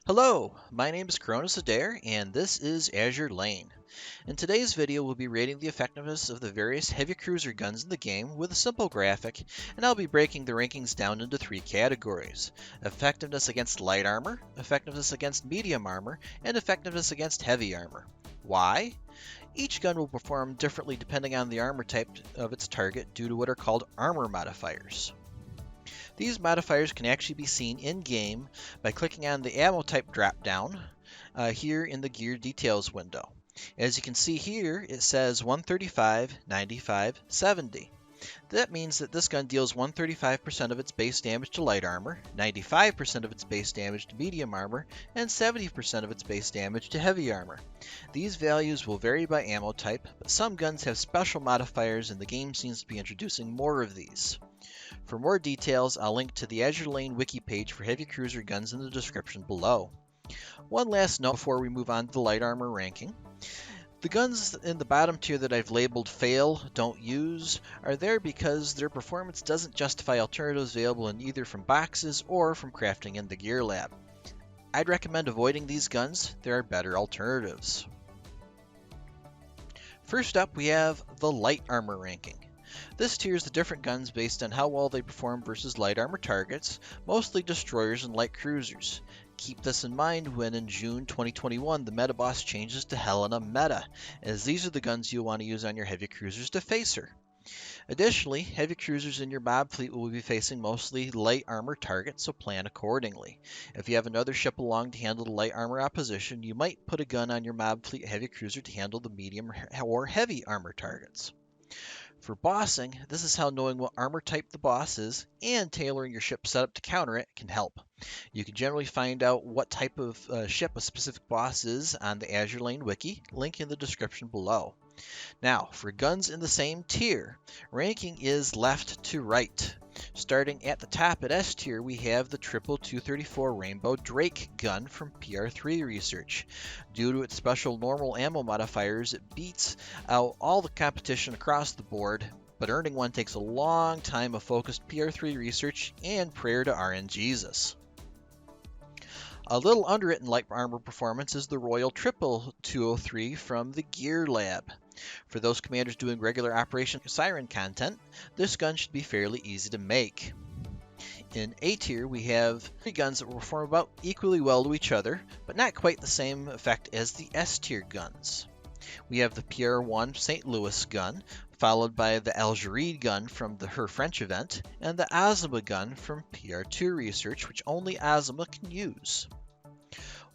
Hello, my name is Cronus Adair, and this is Azur Lane. In today's video, we'll be rating the effectiveness of the various heavy cruiser guns in the game with a simple graphic, and I'll be breaking the rankings down into three categories: effectiveness against light armor, effectiveness against medium armor, and effectiveness against heavy armor. Why? Each gun will perform differently depending on the armor type of its target due to what are called armor modifiers. These modifiers can actually be seen in-game by clicking on the ammo type drop-down here in the gear details window. As you can see here, it says 135, 95, 70. That means that this gun deals 135% of its base damage to light armor, 95% of its base damage to medium armor, and 70% of its base damage to heavy armor. These values will vary by ammo type, but some guns have special modifiers and the game seems to be introducing more of these. For more details, I'll link to the Azur Lane wiki page for heavy cruiser guns in the description below. One last note before we move on to the light armor ranking. The guns in the bottom tier that I've labeled fail, don't use, are there because their performance doesn't justify alternatives available in either from boxes or from crafting in the gear lab. I'd recommend avoiding these guns, there are better alternatives. First up, we have the light armor ranking. This tiers the different guns based on how well they perform versus light armor targets, mostly destroyers and light cruisers. Keep this in mind when in June 2021 the meta boss changes to Helena Meta, as these are the guns you'll want to use on your heavy cruisers to face her. Additionally, heavy cruisers in your mob fleet will be facing mostly light armor targets, so plan accordingly. If you have another ship along to handle the light armor opposition, you might put a gun on your mob fleet heavy cruiser to handle the medium or heavy armor targets. For bossing, this is how knowing what armor type the boss is and tailoring your ship setup to counter it can help. You can generally find out what type of ship a specific boss is on the Azur Lane wiki, link in the description below. Now, for guns in the same tier, ranking is left to right. Starting at the top at S tier, we have the Triple 234 Rainbow Drake gun from PR3 Research. Due to its special normal ammo modifiers, it beats out all the competition across the board, but earning one takes a long time of focused PR3 research and prayer to RNGesus. A little under it in light armor performance is the Royal Triple 203 from the Gear Lab. For those commanders doing regular Operation Siren content, this gun should be fairly easy to make. In A tier, we have three guns that will perform about equally well to each other, but not quite the same effect as the S tier guns. We have the PR1 St. Louis gun, followed by the Algerie gun from her French event, and the Azuma gun from PR2 Research, which only Azuma can use.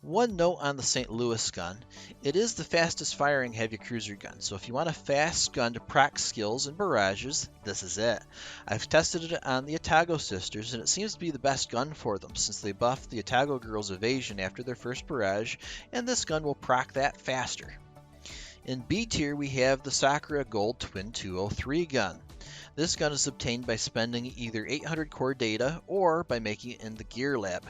One note on the St. Louis gun, it is the fastest firing heavy cruiser gun, so if you want a fast gun to proc skills and barrages, this is it. I've tested it on the Atago sisters and it seems to be the best gun for them since they buffed the Atago girls' evasion after their first barrage, and this gun will proc that faster. In B tier we have the Sakura Gold Twin 203 gun. This gun is obtained by spending either 800 core data or by making it in the Gear Lab.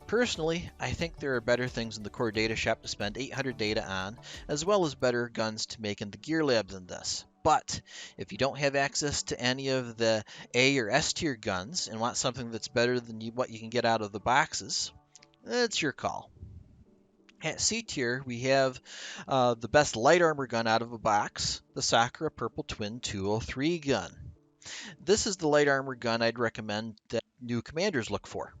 Personally, I think there are better things in the core data shop to spend 800 data on, as well as better guns to make in the Gear Lab than this. But if you don't have access to any of the A or S tier guns and want something that's better than what you can get out of the boxes, it's your call. At C tier, we have the best light armor gun out of a box, the Sakura Purple Twin 203 gun. This is the light armor gun I'd recommend that new commanders look for.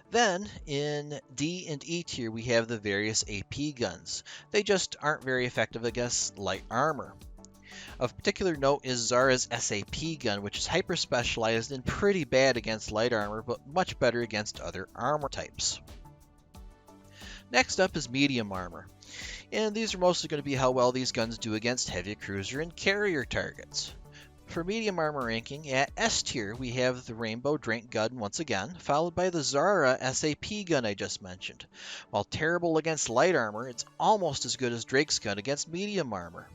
Then, in D and E tier, we have the various AP guns. They just aren't very effective against light armor. Of particular note is Zara's SAP gun, which is hyper-specialized and pretty bad against light armor, but much better against other armor types. Next up is medium armor, and these are mostly going to be how well these guns do against heavy cruiser and carrier targets. For medium armor ranking, at S tier, we have the Rainbow Drake gun once again, followed by the Zara SAP gun I just mentioned. While terrible against light armor, it's almost as good as Drake's gun against medium armor.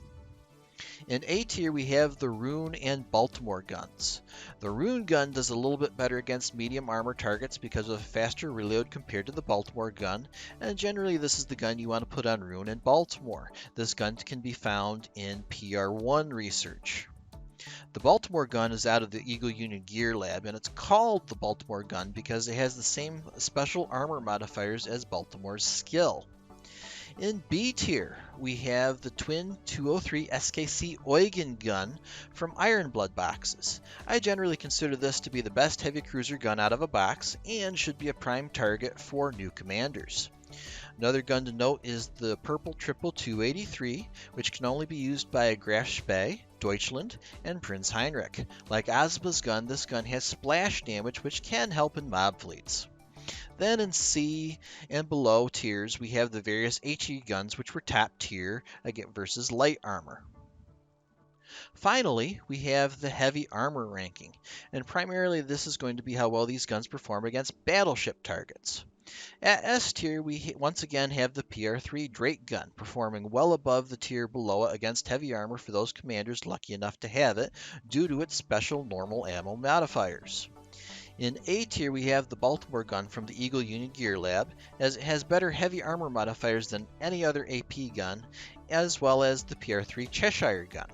In A tier, we have the Rune and Baltimore guns. The Rune gun does a little bit better against medium armor targets because of a faster reload compared to the Baltimore gun, and generally this is the gun you want to put on Rune and Baltimore. This gun can be found in PR1 research. The Baltimore gun is out of the Eagle Union Gear Lab, and it's called the Baltimore gun because it has the same special armor modifiers as Baltimore's skill. In B tier, we have the twin 203 SKC Eugen gun from Ironblood boxes. I generally consider this to be the best heavy cruiser gun out of a box and should be a prime target for new commanders. Another gun to note is the Purple-rarity 283, which can only be used by a Graf Spee, Deutschland, and Prinz Heinrich. Like Ozma's gun, this gun has splash damage, which can help in mob fleets. Then in C and below tiers, we have the various HE guns, which were top tier versus light armor. Finally, we have the heavy armor ranking, and primarily this is going to be how well these guns perform against battleship targets. At S tier, we once again have the PR3 Drake gun, performing well above the tier below it against heavy armor for those commanders lucky enough to have it, due to its special normal ammo modifiers. In A tier, we have the Baltimore gun from the Eagle Union Gear Lab, as it has better heavy armor modifiers than any other AP gun, as well as the PR3 Cheshire gun.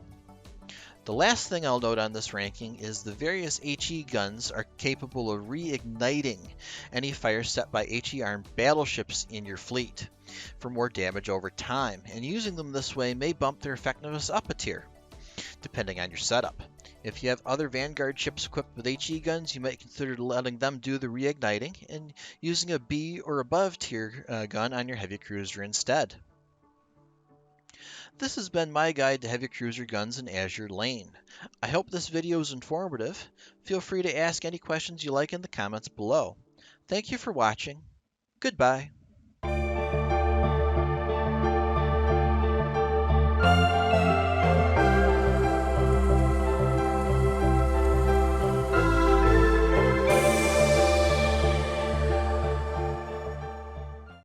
The last thing I'll note on this ranking is the various HE guns are capable of reigniting any fire set by HE armed battleships in your fleet for more damage over time, and using them this way may bump their effectiveness up a tier, depending on your setup. If you have other Vanguard ships equipped with HE guns, you might consider letting them do the reigniting and using a B or above tier gun on your heavy cruiser instead. This has been my guide to heavy cruiser guns in Azur Lane. I hope this video is informative. Feel free to ask any questions you like in the comments below. Thank you for watching. Goodbye.